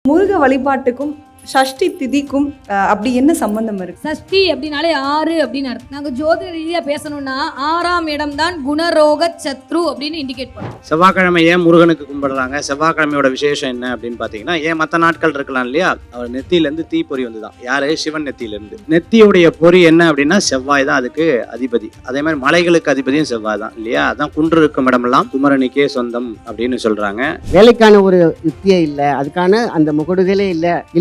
முருக வழிபாட்டுக்கும் சஷ்டி திதிக்கும் அப்படி என்ன சம்பந்தம் இருக்கு? சஷ்டி அப்படின்னாலே 6 அப்படின்னு அர்த்தம். நாங்க ஜோதிட ரீதியா பேசணும்னா 6ஆம் இடம் தான் குணரோக சத்ரு அப்படின்னு இண்டிகேட் பண்ணும். செவ்வாய்க்கிழமை ஏன் முருகனுக்கு கும்பிடுறாங்க? செவ்வாய்க்கிழமையோட விசேஷம் என்ன அப்படின்னு பார்த்தீங்கன்னா, ஏன் மற்ற நாட்கள் இருக்கலாம் இல்லையா, அவர் நெத்தியிலேருந்து தீ பொறி வந்துதான். யாரு? சிவன் நெத்தியிலேருந்து. நெத்தியுடைய பொறி என்ன அப்படின்னா செவ்வாய் தான் அதுக்கு அதிபதி. அதே மாதிரி மலைகளுக்கு அதிபதியும் செவ்வாய் தான் இல்லையா. அதான் குன்று இருக்கும் இடமெல்லாம் குமரனுக்கே சொந்தம் அப்படின்னு சொல்றாங்க. வேலைக்கான ஒரு யுக்தியே இல்லை, அதுக்கான அந்த முகடுதலே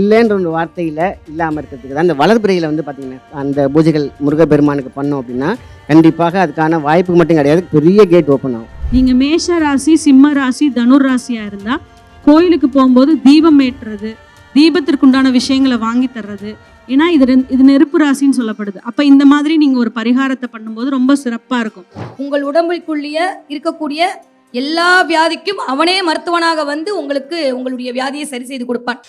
இல்லைன்ற ஒரு வார்த்தையில் இல்லாமல் இருக்கிறதுக்கு தான் இந்த வளர்பிறையில் வந்து பார்த்தீங்கன்னா அந்த பூஜைகள் முருகப்பெருமானுக்கு பண்ணோம் அப்படின்னா கண்டிப்பாக அதுக்கான வாய்ப்பு மட்டும் கிடையாது, பெரிய கேட் ஓப்பன் ஆகும். நீங்கள் மேஷ ராசி, சிம்ம ராசி, தனுர் ராசியாக இருந்தால் கோயிலுக்கு போகும்போது தீபம் ஏற்றுறது, தீபத்திற்குண்டான விஷயங்களை வாங்கி தர்றது. ஏன்னா இது நெருப்பு ராசின்னு சொல்லப்படுது. அப்போ இந்த மாதிரி நீங்கள் ஒரு பரிகாரத்தை பண்ணும்போது ரொம்ப சிறப்பாக இருக்கும். உங்கள் உடம்புக்குள்ளேயே இருக்கக்கூடிய எல்லா வியாதிக்கும் அவனே மருத்துவனாக வந்து உங்களுக்கு உங்களுடைய வியாதியை சரி செய்து கொடுப்பான்.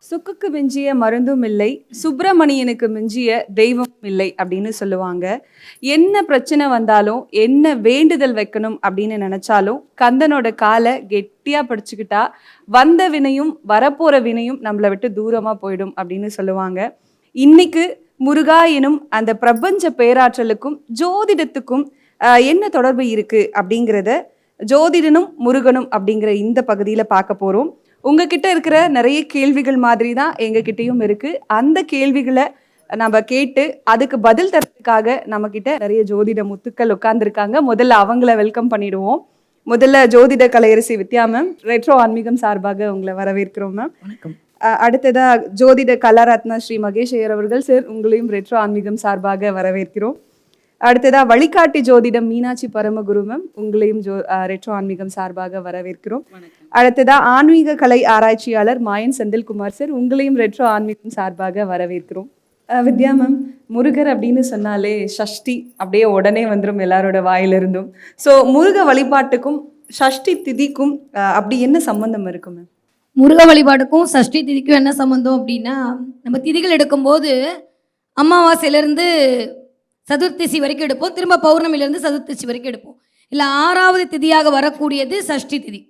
சுக்குக்கு மிஞ்சிய மருந்தும் இல்லை, சுப்பிரமணியனுக்கு மிஞ்சிய தெய்வம் இல்லை அப்படின்னு சொல்லுவாங்க. என்ன பிரச்சனை வந்தாலும், என்ன வேண்டுதல் வைக்கணும் அப்படின்னு நினைச்சாலும் கந்தனோட காலை கெட்டியா பிடிச்சுக்கிட்டா வந்த வினையும் வரப்போற வினையும் நம்மளை விட்டு தூரமா போயிடும் அப்படின்னு சொல்லுவாங்க. இன்னைக்கு முருகா எனும் அந்த பிரபஞ்ச பேராற்றலுக்கும் ஜோதிடத்துக்கும் என்ன தொடர்பு இருக்கு அப்படிங்கிறத ஜோதிடனும் முருகனும் அப்படிங்கிற இந்த பகுதியில பார்க்க போறோம். உங்ககிட்ட இருக்கிற நிறைய கேள்விகள் மாதிரி தான் எங்ககிட்டயும் இருக்கு. அந்த கேள்விகளை நம்ம கேட்டு அதுக்கு பதில் தரத்துக்காக நம்ம கிட்ட நிறைய ஜோதிட முத்துக்கள் உட்கார்ந்துருக்காங்க. முதல்ல அவங்கள வெல்கம் பண்ணிடுவோம். முதல்ல ஜோதிட கலையரசி வித்யா மேம், ரெட்ரோ ஆன்மீகம் சார்பாக உங்களை வரவேற்கிறோம் மேம். வணக்கம். அடுத்ததா ஜோதிட கலாரத்னா ஸ்ரீ மகேஷ் ஐயர் அவர்கள், சார் உங்களையும் ரெட்ரோ ஆன்மீகம் சார்பாக வரவேற்கிறோம். அடுத்ததா வழிகாட்டி ஜோதிடம் மீனாட்சி பரமகுரு மேம், உங்களையும் ரெட்ரோ ஆன்மீகம் சார்பாக வரவேற்கிறோம். அடுத்ததா ஆன்மீக கலை ஆராய்ச்சியாளர் மாயன் செந்தில்குமார் சார், உங்களையும் ரெட்ரோ ஆன்மீகம் சார்பாக வரவேற்கிறோம். வித்யா மேம், முருகர் அப்படின்னு சொன்னாலே சஷ்டி அப்படியே உடனே வந்துடும் எல்லாரோட வாயிலிருந்தும். ஸோ முருக வழிபாட்டுக்கும் சஷ்டி திதிக்கும் அப்படி என்ன சம்பந்தம் இருக்கு மேம்? முருக வழிபாடுக்கும் சஷ்டி திதிக்கும் என்ன சம்பந்தம் அப்படின்னா, நம்ம திதிகள் எடுக்கும்போது அமாவாசையிலேருந்து சதுர்த்திசி வரைக்கும் எடுப்போம், திரும்ப பௌர்ணமியிலேருந்து சதுர்த்திசி வரைக்கும் எடுப்போம். இல்லை 6ஆவது திதியாக வரக்கூடியது சஷ்டி திதி.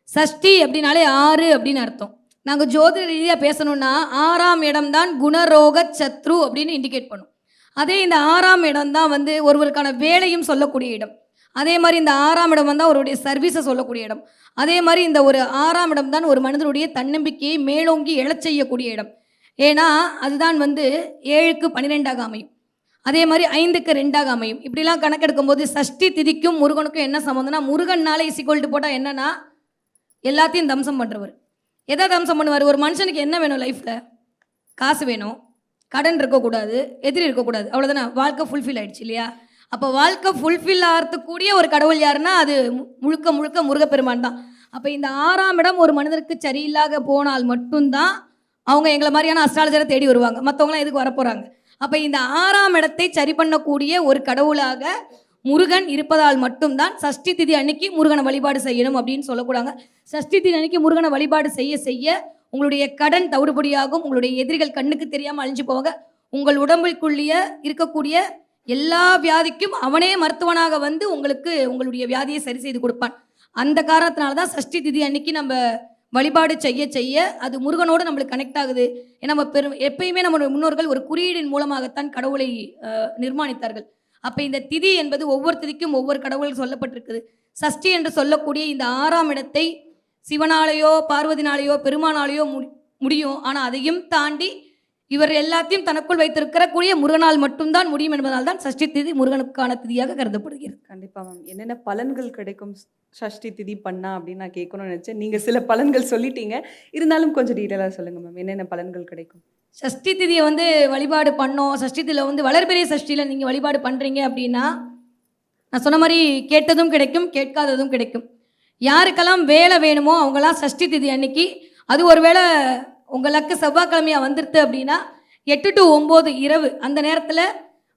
சஷ்டி அப்படின்னாலே 6 அப்படின்னு அர்த்தம். நாங்கள் ஜோதிட ரீதியாக பேசணும்னா 6ஆம் இடம் தான் குணரோக சத்ரு அப்படின்னு இண்டிகேட் பண்ணும். அதே இந்த 6ஆம் இடம் தான் வந்து ஒருவருக்கான வேலையும் சொல்லக்கூடிய இடம். அதே மாதிரி இந்த 6ஆம் இடம் வந்து அவருடைய சர்வீஸை சொல்லக்கூடிய இடம். அதே மாதிரி இந்த ஒரு 6ஆம் இடம் தான் ஒரு மனிதனுடைய தன்னம்பிக்கையை மேலோங்கி எழச் செய்யக்கூடிய இடம். ஏன்னா அதுதான் வந்து 7க்கு 12ஆக அமையும், அதே மாதிரி 5க்கு 2ஆக அமையும். இப்படிலாம் கணக்கெடுக்கும் போது சஷ்டி திதிக்கும் முருகனுக்கும் என்ன சம்மந்தம்னா, முருகன்னாலே இசிக்கொல்ட்டு போட்டால் என்னன்னா எல்லாத்தையும் தம்சம் பண்ணுறவர். எதை தம்சம் பண்ணுவார்? ஒரு மனுஷனுக்கு என்ன வேணும் லைஃப்பில்? காசு வேணும், கடன் இருக்கக்கூடாது, எதிரி இருக்கக்கூடாது, அவ்வளோதானே. வாழ்க்கை ஃபுல்ஃபில் ஆகிடுச்சு இல்லையா? அப்போ வாழ்க்கை ஃபுல்ஃபில் ஆகிறதுக்கூடிய ஒரு கடவுள் யாருன்னா அது முழுக்க முழுக்க முருகப்பெருமான் தான். அப்போ இந்த 6ஆம் இடம் ஒரு மனிதருக்கு சரியில்லாத போனால் மட்டும்தான் அவங்க எங்களை மாதிரியான அஸ்ட்ராலஜரை தேடி வருவாங்க. மற்றவங்களாம் எதுக்கு வரப்போகிறாங்க? அப்போ இந்த 6ஆம் இடத்தை சரி பண்ணக்கூடிய ஒரு கடவுளாக முருகன் இருப்பதால் மட்டும்தான் சஷ்டி திதி அன்னைக்கு முருகனை வழிபாடு செய்யணும் அப்படின்னு சொல்லக்கூடாங்க. சஷ்டி திதி அன்னைக்கு முருகனை வழிபாடு செய்ய செய்ய உங்களுடைய கடன் தவிடுபடியாகும், உங்களுடைய எதிரிகள் கண்ணுக்கு தெரியாமல் அழிஞ்சு போவாங்க. உங்கள் உடம்புக்குள்ளேயே இருக்கக்கூடிய எல்லா வியாதிக்கும் அவனே மருத்துவனாக வந்து உங்களுக்கு உங்களுடைய வியாதியை சரி செய்து கொடுப்பான். அந்த காரணத்தினால தான் சஷ்டி திதி அன்னைக்கு நம்ம வழிபாடு செய்ய செய்ய அது முருகனோடு நம்மளுக்கு கனெக்ட் ஆகுது. ஏன்னா நம்ம எப்பயுமே நம்ம முன்னோர்கள் ஒரு குறியீடின் மூலமாகத்தான் கடவுளை நிர்மாணித்தார்கள். அப்போ இந்த திதி என்பது ஒவ்வொரு திதிக்கும் ஒவ்வொரு கடவுள் சொல்லப்பட்டிருக்குது. சஷ்டி என்று சொல்லக்கூடிய இந்த 6ஆம் இடத்தை சிவனாலேயோ பார்வதினாலேயோ பெருமானாலேயோ முடியும். ஆனால் அதையும் தாண்டி இவர் எல்லாத்தையும் தனக்குள் வைத்திருக்கிற கூடிய முருகனால் மட்டும்தான் முடியும் என்பதால் தான் சஷ்டி திதி முருகனுக்கான திதியாக கருதப்படுகிறது. கண்டிப்பாக மேம், என்னென்ன பலன்கள் கிடைக்கும் சஷ்டி திதி பண்ணா அப்படின்னு நான் கேட்கணும்னு நினச்சேன். நீங்கள் சில பலன்கள் சொல்லிட்டீங்க, இருந்தாலும் கொஞ்சம் டீட்டெயிலாக சொல்லுங்கள் மேம், என்னென்ன பலன்கள் கிடைக்கும்? சஷ்டி திதியை வந்து வழிபாடு பண்ணோம். சஷ்டி திதியில் வந்து வளர்பிறை சஷ்டியில் நீங்கள் வழிபாடு பண்ணுறீங்க அப்படின்னா நான் சொன்ன மாதிரி கேட்டதும் கிடைக்கும், கேட்காததும் கிடைக்கும். யாருக்கெல்லாம் வேலை வேணுமோ அவங்களாம் சஷ்டி திதி அன்னைக்கு, அது ஒரு வேளை உங்களுக்கு செவ்வாய்க்கிழமையாக வந்துடுது அப்படின்னா 8 to 9 இரவு அந்த நேரத்தில்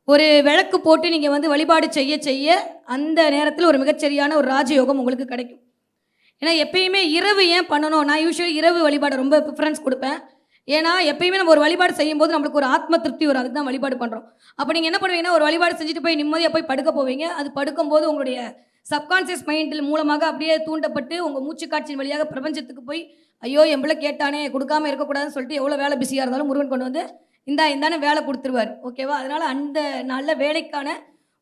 ஒரு விளக்கு போட்டு நீங்கள் வந்து வழிபாடு செய்ய செய்ய அந்த நேரத்தில் ஒரு மிகச்சரியான ஒரு ராஜயோகம் உங்களுக்கு கிடைக்கும். ஏன்னா எப்பயுமே இரவு ஏன் பண்ணணும்? நான் யூஸ்வலி இரவு வழிபாடு ரொம்ப ப்ரிஃபரன்ஸ் கொடுப்பேன். ஏன்னா எப்பயுமே நம்ம ஒரு வழிபாடு செய்யும் போது நம்மளுக்கு ஒரு ஆத்ம திருப்தி வரும், அதுக்கு தான் வழிபாடு பண்ணுறோம். அப்போ நீங்கள் என்ன பண்ணுவீங்கன்னா ஒரு வழிபாடு செஞ்சுட்டு போய் நிம்மதியாக போய் படுக்க போவீங்க. அது படுக்கும்போது உங்களுடைய சப்கான்சியஸ் மைண்டில் மூலமாக அப்படியே தூண்டப்பட்டு உங்கள் மூச்சு காட்சியின் வழியாக பிரபஞ்சத்துக்கு போய் ஐயோ என் பிள்ளை கேட்டானே கொடுக்காம இருக்கக்கூடாதுன்னு சொல்லிட்டு எவ்வளோ வேலை பிஸியாக இருந்தாலும் முருகன் கொண்டு வந்து இந்தானே வேலை கொடுத்துருவார். ஓகேவா? அதனால் அந்த நல்ல வேலைக்கான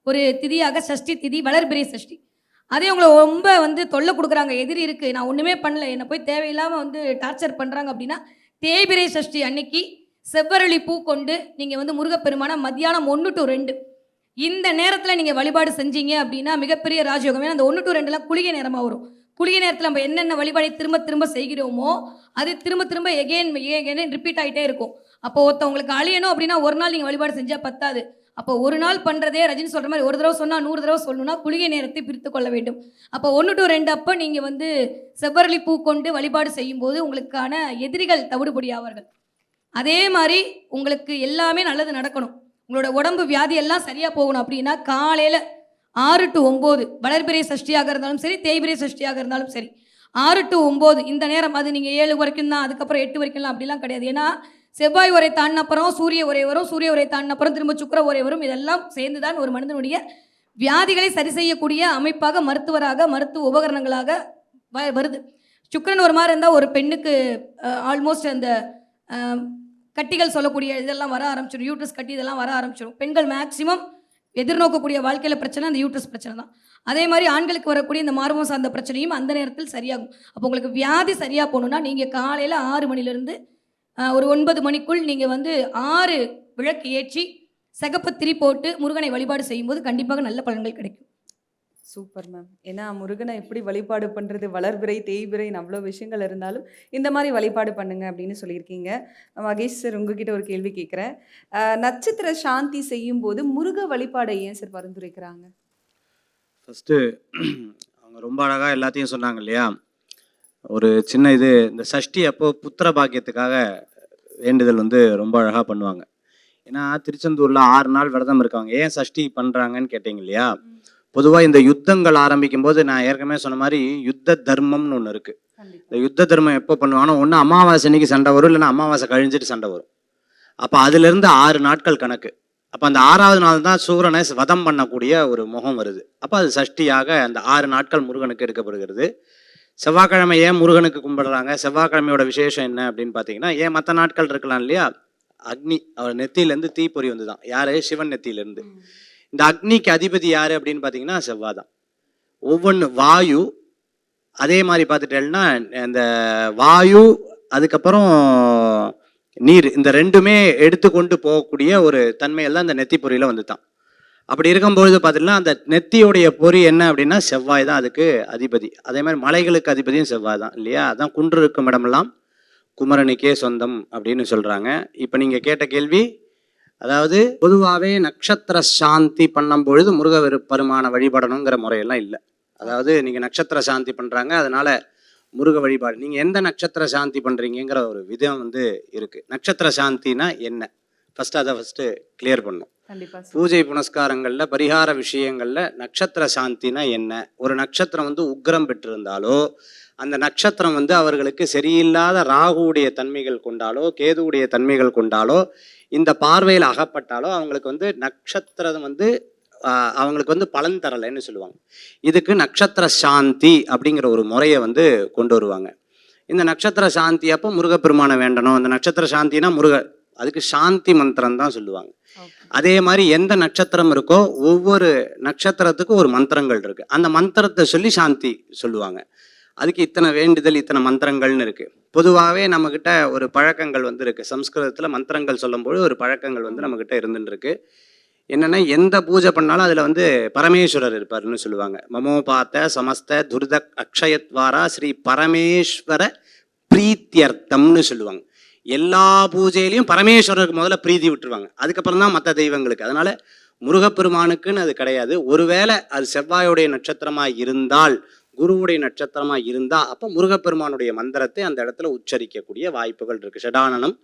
ஒரு திதியாக சஷ்டி திதி, வளர்பிறை சஷ்டி. அதே உங்களை ரொம்ப வந்து தொல்லை கொடுக்குறாங்க, எதிரி இருக்குது, நான் ஒன்றுமே பண்ணல, என்னை போய் தேவையில்லாமல் வந்து டார்ச்சர் பண்ணுறாங்க அப்படின்னா தேய்பிறை சஷ்டி அன்னைக்கு செவ்வரளி பூ கொண்டு நீங்கள் வந்து முருகப்பெருமான மத்தியானம் 1 to 2 இந்த நேரத்தில் நீங்கள் வழிபாடு செஞ்சீங்க அப்படின்னா மிகப்பெரிய ராஜயோகம். ஏன்னா அந்த 1 to 2 குளிகை நேரமாக வரும். குளிகை நேரத்தில் நம்ம என்னென்ன வழிபாடை திரும்ப திரும்ப செய்கிறோமோ அது திரும்ப திரும்ப எகெயின் ரிப்பீட் ஆகிட்டே இருக்கும். அப்போ ஒருத்தவங்களுக்கு அழியணும் அப்படின்னா ஒரு நாள் நீங்கள் வழிபாடு செஞ்சால் பத்தாது. அப்போ ஒரு நாள் பண்ணுறதே ரஜினி சொல்கிற மாதிரி ஒரு தடவை சொன்னால் 100 தடவை சொல்லணும்னா குளிகை நேரத்தை பிரித்து கொள்ள வேண்டும். அப்போ 1 to 2 அப்போ நீங்கள் வந்து செவ்வரளி பூ கொண்டு வழிபாடு செய்யும்போது உங்களுக்கான எதிரிகள் தவிடுபடி ஆவார்கள். அதே மாதிரி உங்களுக்கு எல்லாமே நல்லது நடக்கணும், உங்களோட உடம்பு வியாதி எல்லாம் சரியாக போகணும் அப்படின்னா காலையில் 6 to 9 வளர்பிறை சஷ்டியாக இருந்தாலும் சரி, தேய்பிறை சஷ்டியாக இருந்தாலும் சரி, 6 to 9 இந்த நேரம். அது நீங்கள் 7 வரைக்கும் தான், அதுக்கப்புறம் 8 வரைக்கும்லாம் அப்படிலாம் கிடையாது. ஏன்னா செவ்வாய் உரை தாண்டின அப்புறம் சூரிய உரை வரும், சூரிய உரை தாண்டின அப்புறம் திரும்ப சுக்கிர உரை வரும். இதெல்லாம் சேர்ந்து தான் ஒரு மனிதனுடைய வியாதிகளை சரி செய்யக்கூடிய அமைப்பாக மருத்துவராக மருத்துவ உபகரணங்களாக வருது. சுக்கிரன் ஒரு மாதிரி இருந்தால் ஒரு பெண்ணுக்கு ஆல்மோஸ்ட் அந்த கட்டிகள் சொல்லக்கூடிய இதெல்லாம் வர ஆரம்பிச்சிடும், யூட்ரஸ் கட்டி இதெல்லாம் வர ஆரம்பிச்சிடும். பெண்கள் மேக்சிமம் எதிர்நோக்கக்கூடிய வாழ்க்கையில் பிரச்சனை அந்த யூட்ரஸ் பிரச்சனை தான். அதே மாதிரி ஆண்களுக்கு வரக்கூடிய இந்த மார்பகம் சார்ந்த பிரச்சனையும் அந்த நேரத்தில் சரியாகும். அப்போ உங்களுக்கு வியாதி சரியாக போகணுன்னா நீங்கள் காலையில் 6 மணிலேருந்து ஒரு 9 மணிக்குள் நீங்கள் வந்து 6 விளக்கு ஏற்றி சிகப்பு திரி போட்டு முருகனை வழிபாடு செய்யும்போது கண்டிப்பாக நல்ல பலன்கள் கிடைக்கும். Super ma'am. ஏன்னா முருகனை எப்படி வழிபாடு பண்ணுறது, வளர்பிறை தேய்பிறைன்னு அவ்வளோ விஷயங்கள் இருந்தாலும் இந்த மாதிரி வழிபாடு பண்ணுங்க அப்படின்னு சொல்லியிருக்கீங்க. மகேஷ் சார், உங்ககிட்ட ஒரு கேள்வி கேட்குறேன். நட்சத்திர சாந்தி செய்யும்போது முருக வழிபாடை ஏன் சார் பரிந்துரைக்கிறாங்க? ஃபஸ்ட்டு அவங்க ரொம்ப அழகாக எல்லாத்தையும் சொன்னாங்க இல்லையா. ஒரு சின்ன இது, இந்த சஷ்டி அப்போ புத்திர பாக்கியத்துக்காக வேண்டுதல் வந்து ரொம்ப அழகாக பண்ணுவாங்க. ஏன்னா திருச்செந்தூரில் 6 நாள் விரதம் இருக்காங்க. ஏன் சஷ்டி பண்ணுறாங்கன்னு கேட்டிங்க இல்லையா. பொதுவாக இந்த யுத்தங்கள் ஆரம்பிக்கும் போது நான் ஏற்கனவே சொன்ன மாதிரி யுத்த தர்மம்னு ஒன்று இருக்குது. இந்த யுத்த தர்மம் எப்போ பண்ணுவாங்கன்னா ஒன்று அமாவாசை அன்னைக்கு சண்டை வரும், இல்லைன்னா அமாவாசை கழிஞ்சிட்டு சண்டை வரும். அப்போ அதுலேருந்து 6 நாட்கள் கணக்கு. அப்போ அந்த 6வது நாள் தான் சூரனை வதம் பண்ணக்கூடிய ஒரு முகம் வருது. அப்போ அது சஷ்டியாக அந்த 6 நாட்கள் முருகனுக்கு எடுக்கப்படுகிறது. செவ்வாய்க்கிழமை ஏன் முருகனுக்கு கும்பிடுறாங்க, செவ்வாய்க்கிழமையோட விசேஷம் என்ன அப்படின்னு பார்த்தீங்கன்னா, ஏன் மற்ற நாட்கள் இருக்கலாம் இல்லையா, அக்னி அவர் நெத்தியிலேருந்து தீப்பொறி வந்து தான். யார்? சிவன் நெத்தியிலேருந்து. இந்த அக்னிக்கு அதிபதி யார் அப்படின்னு பார்த்தீங்கன்னா செவ்வாய் தான். ஒவ்வொன்று வாயு, அதே மாதிரி பார்த்துட்டேன்னா இந்த வாயு அதுக்கப்புறம் நீர், இந்த ரெண்டுமே எடுத்துக்கொண்டு போகக்கூடிய ஒரு தன்மையெல்லாம் இந்த நெத்தி பொறியில் வந்து தான். அப்படி இருக்கும்பொழுது பார்த்தீங்கன்னா அந்த நெத்தியோடைய பொறி என்ன அப்படின்னா செவ்வாய் தான் அதுக்கு அதிபதி. அதே மாதிரி மலைகளுக்கு அதிபதியும் செவ்வாய் தான் இல்லையா. அதான் குன்று இருக்கும் இடமெல்லாம் குமரனுக்கே சொந்தம் அப்படின்னு சொல்கிறாங்க. இப்போ நீங்கள் கேட்ட கேள்வி, அதாவது பொதுவாகவே நட்சத்திர சாந்தி பண்ணும் பொழுது முருக பெருமான வழிபடணுங்கிற முறையெல்லாம் இல்லை. அதாவது நீங்கள் நட்சத்திர சாந்தி பண்ணுறாங்க, அதனால் முருக வழிபாடு, நீங்கள் எந்த நட்சத்திர சாந்தி பண்ணுறீங்கிற ஒரு விதம் வந்து இருக்குது. நட்சத்திர சாந்தினா என்ன, ஃபஸ்ட்டு கிளியர் பண்ணும். பூஜை புனஸ்காரங்களில் பரிகார விஷயங்களில் நட்சத்திர சாந்தினா என்ன. ஒரு நட்சத்திரம் வந்து உக்ரம் பெற்றிருந்தாலோ, அந்த நட்சத்திரம் வந்து அவர்களுக்கு சரியில்லாத ராகுவுடைய தன்மைகள் கொண்டாலோ கேதுவுடைய தன்மைகள் கொண்டாலோ இந்த பார்வையில் அகப்பட்டாலோ அவங்களுக்கு வந்து நட்சத்திரம் வந்து அவங்களுக்கு வந்து பலன் தரலைன்னு சொல்லுவாங்க. இதுக்கு நட்சத்திர சாந்தி அப்படிங்கிற ஒரு முறையை வந்து கொண்டு வருவாங்க. இந்த நட்சத்திர சாந்தி அப்போ முருகப்பெருமானை வேண்டணும். அந்த நட்சத்திர சாந்தினா அதுக்கு சாந்தி மந்திரம் தான் சொல்லுவாங்க. அதே மாதிரி எந்த நட்சத்திரம் இருக்கோ ஒவ்வொரு நட்சத்திரத்துக்கும் ஒரு மந்திரங்கள் இருக்கு. அந்த மந்திரத்தை சொல்லி சாந்தி சொல்லுவாங்க. அதுக்கு இத்தனை வேண்டுதல், இத்தனை மந்திரங்கள்னு இருக்கு. பொதுவாகவே நம்மக்கிட்ட ஒரு பழக்கங்கள் வந்து இருக்கு. சம்ஸ்கிருதத்தில் மந்திரங்கள் சொல்லும்போது ஒரு பழக்கங்கள் வந்து நம்மக்கிட்ட இருந்துட்டு இருக்கு. என்னன்னா, எந்த பூஜை பண்ணாலும் அதில் வந்து பரமேஸ்வரர் இருப்பார்னு சொல்லுவாங்க. மமோபாத்த சமஸ்த துர்த அக்ஷயத்வாரா ஸ்ரீ பரமேஸ்வர பிரீத்தியர்த்தம்னு சொல்லுவாங்க. எல்லா பூஜையிலையும் பரமேஸ்வரருக்கு முதல்ல பிரீதி விட்டுருவாங்க, அதுக்கப்புறம் தான் மற்ற தெய்வங்களுக்கு. அதனால முருகப்பெருமானுக்குன்னு அது கிடையாது. ஒருவேளை அது செவ்வாயுடைய நட்சத்திரமாக இருந்தால், குருவுடைய நட்சத்திரமாக இருந்தால், அப்போ முருகப்பெருமானுடைய மந்திரத்தை அந்த இடத்துல உச்சரிக்கக்கூடிய வாய்ப்புகள் இருக்குது. ஷடானனம்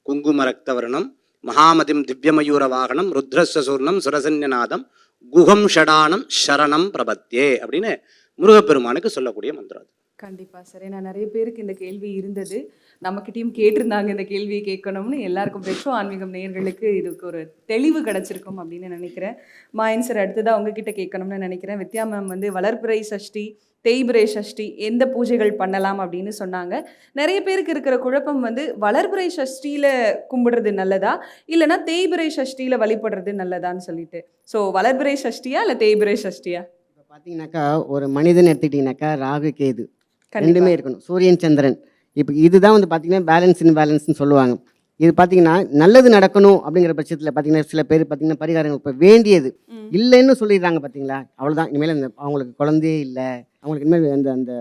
குங்கும ரக்தவர்ணம் மகாமதிம் திவ்யமயூர வாகனம் ருத்ரஸ்வசூர்ணம் சுரசன்யநாதம் குஹம் ஷடானம் சரணம் பிரபத்தியே அப்படின்னு முருகப்பெருமானுக்கு சொல்லக்கூடிய மந்திரம். கண்டிப்பா சார். ஏன்னா நெறைய பேருக்கு இந்த கேள்வி இருந்தது. நம்மகிட்டயும் கேட்டிருந்தாங்க இந்த கேள்விய கேட்கணும்னு. எல்லாருக்கும் ரெட்ரோ ஆன்மீகம் நேயர்களுக்கு இதுக்கு ஒரு தெளிவு கிடைச்சிருக்கும் அப்படின்னு நினைக்கிறேன். மாயன் சார் அடுத்ததா உங்ககிட்ட கேட்கணும்னு நினைக்கிறேன். வித்யா மேம் வந்து வளர்பிறை சஷ்டி, தேய்பிறை சஷ்டி எந்த பூஜைகள் பண்ணலாம் அப்படின்னு சொன்னாங்க. நெறைய பேருக்கு இருக்கிற குழப்பம் வந்து வளர்பிறை சஷ்டியில கும்பிடுறது நல்லதா? இல்லன்னா தேய்பிறை சஷ்டியில வழிபடுறது நல்லதான்னு சொல்லிட்டு. ஸோ வளர்பிறை சஷ்டியா? இல்ல தேய்பிறை சஷ்டியா? இப்போ பார்த்தீங்கன்னாக்கா ஒரு மனிதன் எடுத்துக்கிட்டிங்கனாக்கா ராகு கேது கண்டிப்பா. ரெண்டுமே இருக்கணும். சூரியன் சந்திரன் இப்போ இதுதான் வந்து பார்த்தீங்கன்னா பேலன்ஸ் இன் பேலன்ஸ்னு சொல்லுவாங்க. இது பார்த்தீங்கன்னா நல்லது நடக்கணும் அப்படிங்கிற பட்சத்தில் பார்த்தீங்கன்னா சில பேர் பார்த்தீங்கன்னா பரிகாரங்கள் இப்போ வேண்டியது ம். இல்லைன்னு சொல்லிடுறாங்க பார்த்தீங்களா, அவ்வளோதான். இனிமேல் அந்த அவங்களுக்கு குழந்தையே இல்லை, அவங்களுக்கு இனிமேல் அந்த அந்த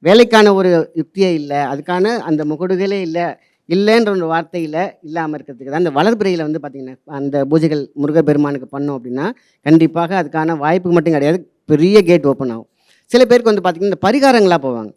வேலைக்கான ஒரு யுக்தியே இல்லை, அதுக்கான அந்த முகடுதலே இல்லைன்ற ஒரு வார்த்தையில் இல்லாமல் இருக்கிறதுக்கு தான் அந்த வளர்பிறையில் வந்து பார்த்திங்கன்னா அந்த பூஜைகள் முருகப்பெருமானுக்கு பண்ணோம் அப்படின்னா கண்டிப்பாக அதுக்கான வாய்ப்பு மட்டும் கிடையாது, பெரிய கேட் ஓப்பன் ஆகும். சில பேருக்கு வந்து பார்த்திங்கன்னா இந்த பரிகாரங்களாக போவாங்க.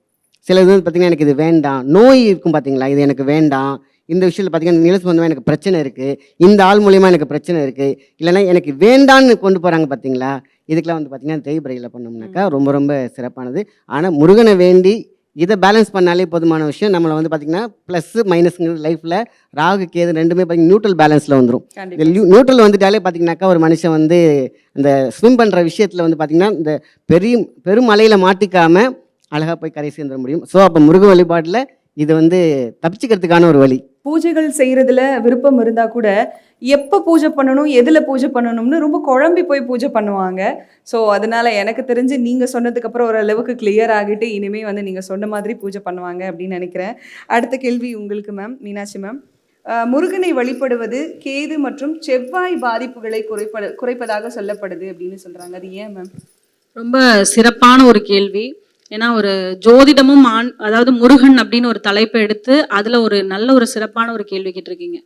சில இது வந்து பார்த்திங்கன்னா எனக்கு இது வேண்டாம், நோய் இருக்கும் பார்த்தீங்களா, இது எனக்கு வேண்டாம், இந்த விஷயத்தில் பார்த்திங்கன்னா நில சம்பந்தமாக எனக்கு பிரச்சனை இருக்குது, இந்த ஆள் மூலியமாக எனக்கு பிரச்சனை இருக்குது, இல்லைன்னா எனக்கு வேண்டான்னு கொண்டு போகிறாங்க பார்த்தீங்களா, இதுக்கெலாம் வந்து பார்த்திங்கன்னா தேய்பிறையில் பண்ணோம்னாக்கா ரொம்ப ரொம்ப சிறப்பானது. ஆனால் முருகனை வேண்டி இதை பேலன்ஸ் பண்ணாலே போதுமான விஷயம். நம்மளை வந்து பார்த்திங்கன்னா ப்ளஸ் மைனஸ்ங்கிறது லைஃப்பில் ராகு கேது ரெண்டுமே பார்த்திங்கன்னா நியூட்ரல் பேலன்ஸில் வந்துடும். கண்டிப்பா. இந்த நியூட்ரல் வந்துட்டாலே பார்த்திங்கனாக்கா ஒரு மனுஷன் வந்து அந்த ஸ்விம் பண்ணுற விஷயத்தில் வந்து பார்த்திங்கன்னா இந்த பெருமலையில் மாட்டிக்காமல் அழகாக போய் கரை சேர்ந்துட முடியும். ஸோ அப்போ முருக வழிபாட்டில் இது வந்து தப்பிச்சுக்கிறதுக்கான ஒரு வழி. பூஜைகள் செய்யறதுல விருப்பம் இருந்தா கூட எப்ப பூஜை பண்ணணும், எதுல பூஜை பண்ணணும்னு ரொம்ப குழம்பி போய் பூஜை பண்ணுவாங்க. ஸோ அதனால எனக்கு தெரிஞ்சு நீங்க சொன்னதுக்கு அப்புறம் ஓரளவுக்கு கிளியர் ஆகிட்டு இனிமே வந்து நீங்க சொன்ன மாதிரி பூஜை பண்ணுவாங்க அப்படின்னு நினைக்கிறேன். அடுத்த கேள்வி உங்களுக்கு மேம், மீனாட்சி மேம். முருகனை வழிபடுவது கேது மற்றும் செவ்வாய் பாதிப்புகளை குறைப்பதாக சொல்லப்படுது அப்படின்னு சொல்றாங்க. அது ஏன் மேம்? ரொம்ப சிறப்பான ஒரு கேள்வி. ஏன்னா ஒரு ஜோதிடமும் அதாவது முருகன் அப்படின்னு ஒரு தலைப்பை எடுத்து அதுல ஒரு நல்ல ஒரு சிறப்பான ஒரு கேள்வி கேட்டிருக்கீங்க.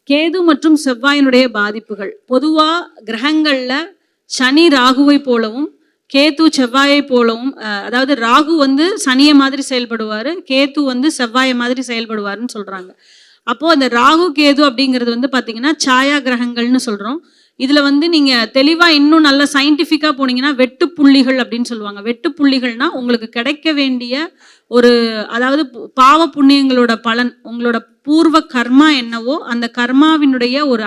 கேது மற்றும் செவ்வாயினுடைய பாதிப்புகள் பொதுவா கிரகங்கள்ல சனி ராகுவை போலவும் கேது செவ்வாயை போலவும், அதாவது ராகு வந்து சனியை மாதிரி செயல்படுவாரு, கேது வந்து செவ்வாயை மாதிரி செயல்படுவாருன்னு சொல்றாங்க. அப்போ அந்த ராகு கேது அப்படிங்கிறது வந்து பாத்தீங்கன்னா சாயா கிரகங்கள்னு சொல்றோம். இதுல வந்து நீங்க தெளிவா இன்னும் நல்ல சயின்டிஃபிக்கா போனீங்கன்னா வெட்டு புள்ளிகள் அப்படின்னு சொல்லுவாங்க. வெட்டு புள்ளிகள்னா உங்களுக்கு கிடைக்க வேண்டிய ஒரு, அதாவது பாவ புண்ணியங்களோட பலன், உங்களோட பூர்வ கர்மா என்னவோ அந்த கர்மாவினுடைய ஒரு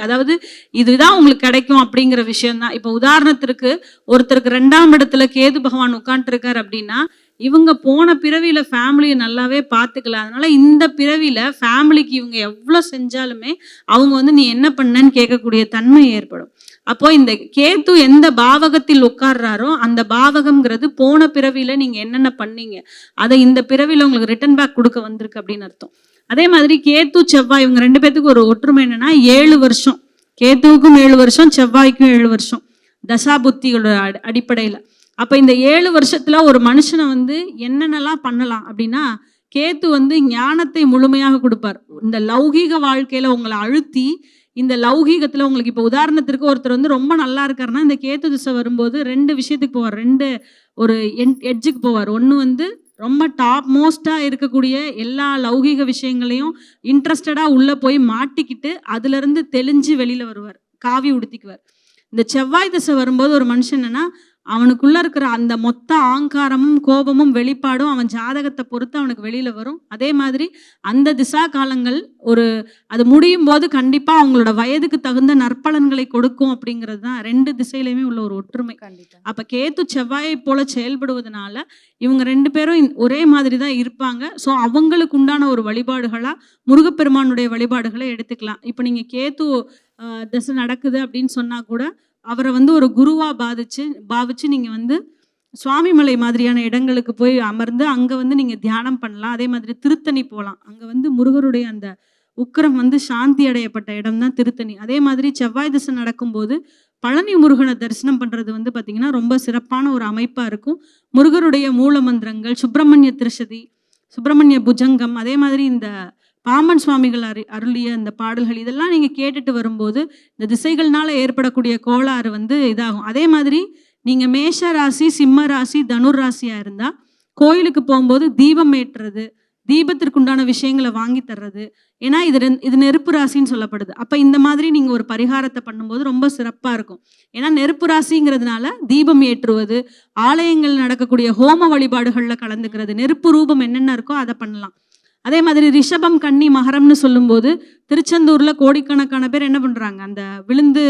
அதாவது இதுதான் உங்களுக்கு கிடைக்கும் அப்படிங்கிற விஷயம்தான். இப்போ உதாரணத்திற்கு ஒருத்தருக்கு 2ஆம் இடத்துல கேது பகவான் உட்காந்துருக்காரு அப்படின்னா இவங்க போன பிறவியில ஃபேமிலியை நல்லாவே பார்த்துக்கல, அதனால இந்த பிறவியில ஃபேமிலிக்கு இவங்க எவ்வளோ செஞ்சாலுமே அவங்க வந்து நீ என்ன பண்ணன்னு கேட்கக்கூடிய தன்மை ஏற்படும். அப்போ இந்த கேத்து எந்த பாவகத்தில் உட்கார்றாரோ அந்த பாவகம்ங்கிறது போன பிறவியில நீங்க என்னென்ன பண்ணீங்க அதை இந்த பிறவியில உங்களுக்கு ரிட்டர்ன் பேக் கொடுக்க வந்திருக்கு அப்படின்னு அர்த்தம். அதே மாதிரி கேத்து செவ்வாய் இவங்க 2 பேத்துக்கு ஒரு ஒற்றுமை என்னன்னா 7 வருஷம், கேத்துவுக்கும் 7 வருஷம், செவ்வாய்க்கும் 7 வருஷம் தசாபுத்திகளோட அடிப்படையில. அப்ப இந்த 7 வருஷத்துல ஒரு மனுஷனை வந்து என்னென்னலாம் பண்ணலாம் அப்படின்னா, கேத்து வந்து ஞானத்தை முழுமையாக கொடுப்பார். இந்த லௌகீக வாழ்க்கையில உங்களை அழுத்தி இந்த லௌகீகத்துல உங்களுக்கு இப்போ உதாரணத்திற்கு ஒருத்தர் வந்து ரொம்ப நல்லா இருக்காருன்னா இந்த கேத்து திசை வரும்போது 2 விஷயத்துக்கு போவார், 2 ஒரு எட்ஜுக்கு போவார். ஒன்று வந்து ரொம்ப டாப் மோஸ்டா இருக்கக்கூடிய எல்லா லௌகீக விஷயங்களையும் இன்ட்ரெஸ்டடா உள்ள போய் மாட்டிக்கிட்டு அதுல இருந்து தெளிஞ்சு வெளியில வருவார், காவி உடுத்திக்குவார். இந்த செவ்வாய் திசை வரும்போது ஒரு மனுஷன் என்னன்னா அவனுக்குள்ள இருக்கிற அந்த மொத்த ஆங்காரமும் கோபமும் வெளிப்பாடும் அவன் ஜாதகத்தை பொறுத்து அவனுக்கு வெளியில வரும். அதே மாதிரி அந்த திசா காலங்கள் ஒரு அது முடியும் போது கண்டிப்பா அவங்களோட வயதுக்கு தகுந்த நற்பலன்களை கொடுக்கும் அப்படிங்கிறது தான் 2 திசையிலுமே உள்ள ஒரு ஒற்றுமை. அப்ப கேத்து செவ்வாயை போல செயல்படுவதனால இவங்க 2 பேரும் ஒரே மாதிரி தான் இருப்பாங்க. ஸோ அவங்களுக்கு உண்டான ஒரு வழிபாடுகளா முருகப்பெருமானுடைய வழிபாடுகளை எடுத்துக்கலாம். இப்போ நீங்க கேத்து திசை நடக்குது அப்படின்னு சொன்னா கூட அவரை வந்து ஒரு குருவா பாவிச்சு நீங்க வந்து சுவாமிமலை மாதிரியான இடங்களுக்கு போய் அமர்ந்து அங்க வந்து நீங்க தியானம் பண்ணலாம். அதே மாதிரி திருத்தணி போகலாம், அங்க வந்து முருகருடைய அந்த உக்கிரம் வந்து சாந்தி அடையப்பட்ட இடம் தான் திருத்தணி. அதே மாதிரி செவ்வாய் திசை நடக்கும்போது பழனி முருகனை தரிசனம் பண்றது வந்து பாத்தீங்கன்னா ரொம்ப சிறப்பான ஒரு அமைப்பா இருக்கும். முருகருடைய மூல மந்திரங்கள், சுப்பிரமணிய திருஷதி, சுப்பிரமணிய புஜங்கம், அதே மாதிரி இந்த பாம்பன் சுவாமிகள் அருளிய இந்த பாடல்கள் இதெல்லாம் நீங்க கேட்டுட்டு வரும்போது இந்த திசைகள்னால ஏற்படக்கூடிய கோளாறு வந்து இதாகும். அதே மாதிரி நீங்க மேஷ ராசி, சிம்ம ராசி, தனுர் ராசியா இருந்தா கோயிலுக்கு போகும்போது தீபம் ஏற்றுறது, தீபத்திற்குண்டான விஷயங்களை வாங்கி தர்றது. ஏன்னா இது நெருப்பு ராசின்னு சொல்லப்படுது. அப்ப இந்த மாதிரி நீங்க ஒரு பரிகாரத்தை பண்ணும்போது ரொம்ப சிறப்பா இருக்கும். ஏன்னா நெருப்பு ராசிங்கிறதுனால தீபம் ஏற்றுவது, ஆலயங்கள் நடக்கக்கூடிய ஹோம வழிபாடுகள்ல கலந்துக்கிறது, நெருப்பு ரூபம் என்னென்ன இருக்கோ அதை பண்ணலாம். அதே மாதிரி ரிஷபம், கன்னி, மகரம்னு சொல்லும்போது திருச்செந்தூர்ல கோடிக்கணக்கான பேர் என்ன பண்றாங்க, அந்த விழுந்து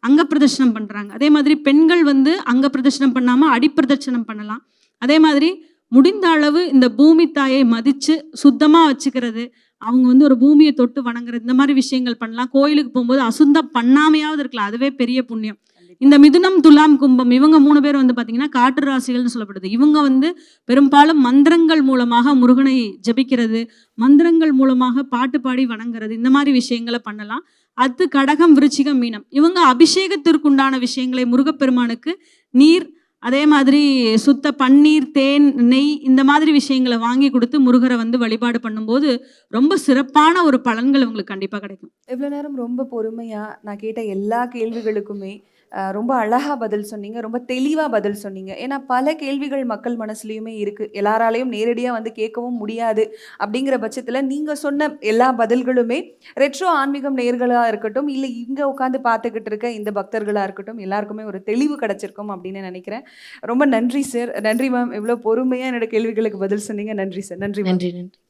அங்க பிரதட்சணம் பண்றாங்க. அதே மாதிரி பெண்கள் அங்க பிரதட்சணம் பண்ணாம அடிப்பிரதட்சணம் பண்ணலாம். அதே மாதிரி முடிந்த அளவு இந்த பூமி தாயை மதிச்சு சுத்தமா வச்சுக்கிறது, அவங்க ஒரு பூமியை தொட்டு வணங்குறது, இந்த மாதிரி விஷயங்கள் பண்ணலாம். கோயிலுக்கு போகும்போது அசுத்தம் பண்ணாமையாவது இருக்கலாம், அதுவே பெரிய புண்ணியம். இந்த மிதுனம், துலாம், கும்பம் இவங்க 3 பேர் பாத்தீங்கன்னா காற்று ராசிகள்னு சொல்லப்படுது. இவங்க பெரும்பாலும் மந்திரங்கள் மூலமாக முருகனை ஜபிக்கிறது, மந்திரங்கள் மூலமாக பாட்டு பாடி வணங்குறது, இந்த மாதிரி விஷயங்களை பண்ணலாம். அது கடகம், விருச்சிகம், மீனம் இவங்க அபிஷேகத்திற்குண்டான விஷயங்களை முருகப்பெருமானுக்கு நீர், அதே மாதிரி சுத்த பன்னீர், தேன், நெய் இந்த மாதிரி விஷயங்களை வாங்கி கொடுத்து முருகரை வழிபாடு பண்ணும்போது ரொம்ப சிறப்பான ஒரு பலன்கள் உங்களுக்கு கண்டிப்பா கிடைக்கும். இவ்வளோ நேரம் ரொம்ப பொறுமையா நான் கேட்ட எல்லா கேள்விகளுக்குமே ரொம்ப அழகா பதில் சொன்னீங்க. ரொம்ப தெளிவா பதில் சொன்னீங்க. ஏன்னா பல கேள்விகள் மக்கள் மனசுலயுமே இருக்கு. எல்லாராலையும் நேரடியா கேட்கவும் முடியாது. அப்படிங்கிற பட்சத்துல நீங்க சொன்ன எல்லா பதில்களுமே ரெட்ரோ ஆன்மீகம் நேயர்களா இருக்கட்டும், இல்ல இங்க உட்கார்ந்து பார்த்துக்கிட்டு இருக்க இந்த பக்தர்களா இருக்கட்டும், எல்லாருக்குமே ஒரு தெளிவு கிடைச்சிருக்கும் அப்படின்னு நினைக்கிறேன். ரொம்ப நன்றி சார். நன்றி மேம். இவ்வளோ பொறுமையா என்னோட கேள்விகளுக்கு பதில் சொன்னீங்க. நன்றி சார். நன்றி மேம். நன்றி.